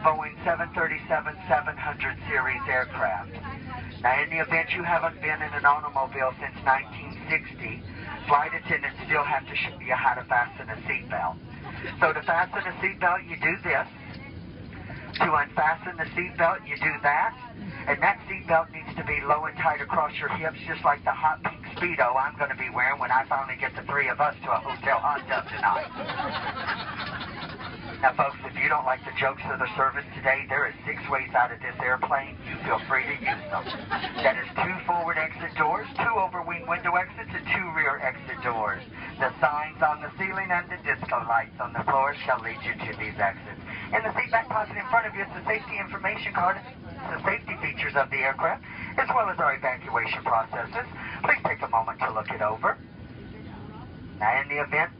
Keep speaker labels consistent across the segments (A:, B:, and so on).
A: Boeing 737-700 series aircraft. Now, in the event you haven't been in an automobile since 1960, flight attendants still have to show you how to fasten a seatbelt. So to fasten a seatbelt, you do this. To unfasten the seatbelt, you do that. And that seatbelt needs to be low and tight across your hips, just like the hot pink Speedo I'm going to be wearing when I finally get the three of us to a hotel hot tub tonight. Now, folks, if you don't like the jokes of the service today, there is 6 ways out of this airplane. You feel free to use them. That is 2 forward exit doors, 2 overwing window exits, and 2 rear exit doors. The signs on the ceiling and the disco lights on the floor shall lead you to these exits. In the seat back pocket in front of you is the safety information card, the safety features of the aircraft, as well as our evacuation processes. Please take a moment to look it over. Now, in the event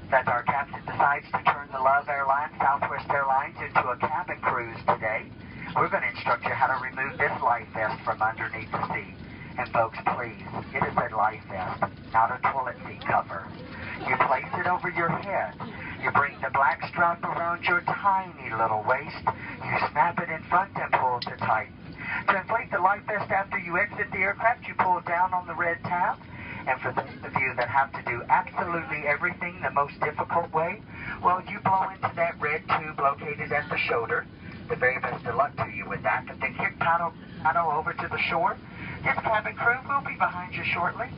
A: that our captain decides to turn the Love Airlines, Southwest Airlines, into a cabin cruise today, we're going to instruct you how to remove this life vest from underneath the seat. And folks, please, it is a life vest, not a toilet seat cover. You place it over your head. You bring the black strap around your tiny little waist. You snap it in front and pull to tighten. To inflate the life vest after you exit the aircraft, you pull down on the red tab. And for those of you that have to do absolutely everything the most difficult way, well, you blow into that red tube located at the shoulder. The very best of luck to you with that. But then kick paddle over to the shore. This cabin crew will be behind you shortly.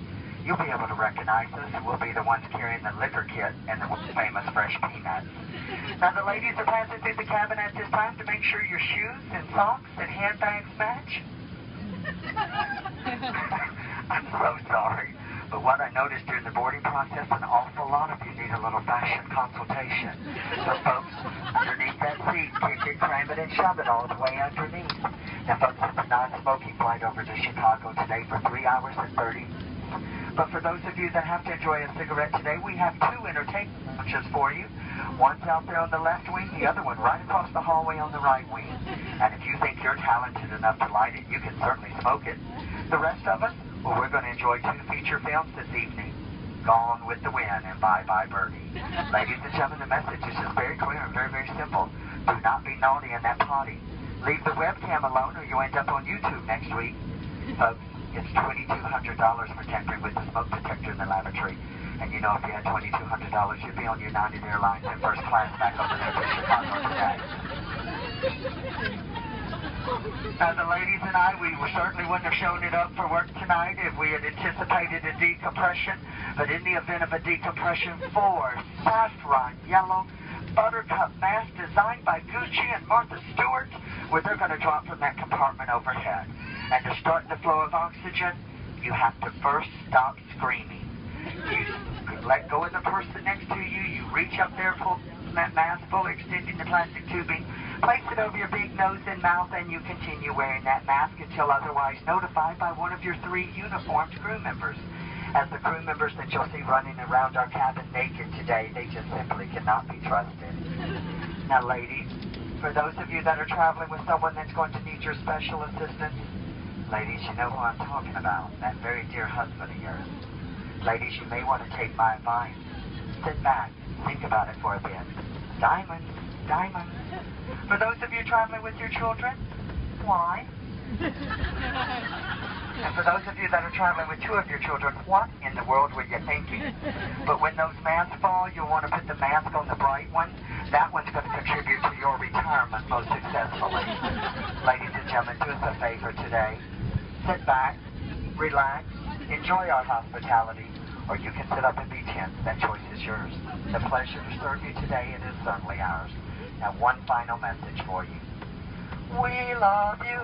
A: You'll be able to recognize us. We'll be the ones carrying the liquor kit and the famous fresh peanuts. Now, the ladies are passing through the cabin at this time to make sure your shoes and socks and handbags match. I'm so sorry. But what I noticed during the boarding process, an awful lot of you need a little fashion consultation. So, folks, underneath that seat, kick it, cram it, and shove it all the way underneath. Now, folks, it's a non-smoking flight over to Chicago today for 3 hours and 30 minutes. But for those of you that have to enjoy a cigarette today, we have 2 entertainment lounges for you. One's out there on the left wing, the other one right across the hallway on the right wing. And if you think you're talented enough to light it, you can certainly smoke it. The rest of us, well, we're going to enjoy 2 feature films this evening. Gone with the Wind and Bye Bye Birdie. Ladies and gentlemen, the message is just very clear and very, very simple. Do not be naughty in that potty. Leave the webcam alone or you'll end up on YouTube next week. Folks, it's $2,200 for tampering with the smoke detector in the lavatory. And you know, if you had $2,200, you'd be on United Airlines in first class back over there to Chicago today. Now, the ladies and I, we certainly wouldn't have shown it up for work tonight if we had anticipated a decompression. But in the event of a decompression, 4 saffron yellow buttercup masks designed by Gucci and Martha Stewart, where they're going to drop from that compartment overhead. And to start the flow of oxygen, you have to first stop screaming. You let go of the person next to you. You reach up there, pull that mask, fully extending the plastic tubing, place it over your big nose and mouth, and you continue wearing that mask until otherwise notified by one of your 3 uniformed crew members. As the crew members that you'll see running around our cabin naked today, they just simply cannot be trusted. Now, ladies, for those of you that are traveling with someone that's going to need your special assistance, ladies, you know who I'm talking about, that very dear husband of yours. Ladies, you may want to take my advice. Sit back, think about it for a bit. Diamonds, diamonds. For those of you traveling with your children, why? And for those of you that are traveling with 2 of your children, what in the world were you thinking? But when those masks fall, you'll want to put the mask on the bright one. That one's going to contribute to your retirement most successfully. Ladies and gentlemen, do us a favor today. Sit back, relax, enjoy our hospitality, or you can sit up and be tense. That choice is yours. The pleasure to serve you today, it is certainly ours. Now, one final message for you. We love you,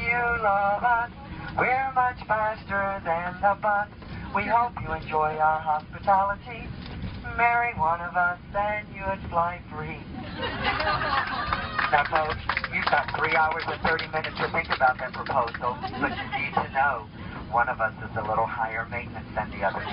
A: you love us. We're much faster than the bus. We hope you enjoy our hospitality. Marry one of us, then you'd fly free. Now, folks, you've got 3 hours and 30 minutes to think about that proposal, but you need to know one of us is a little higher maintenance than the other 2.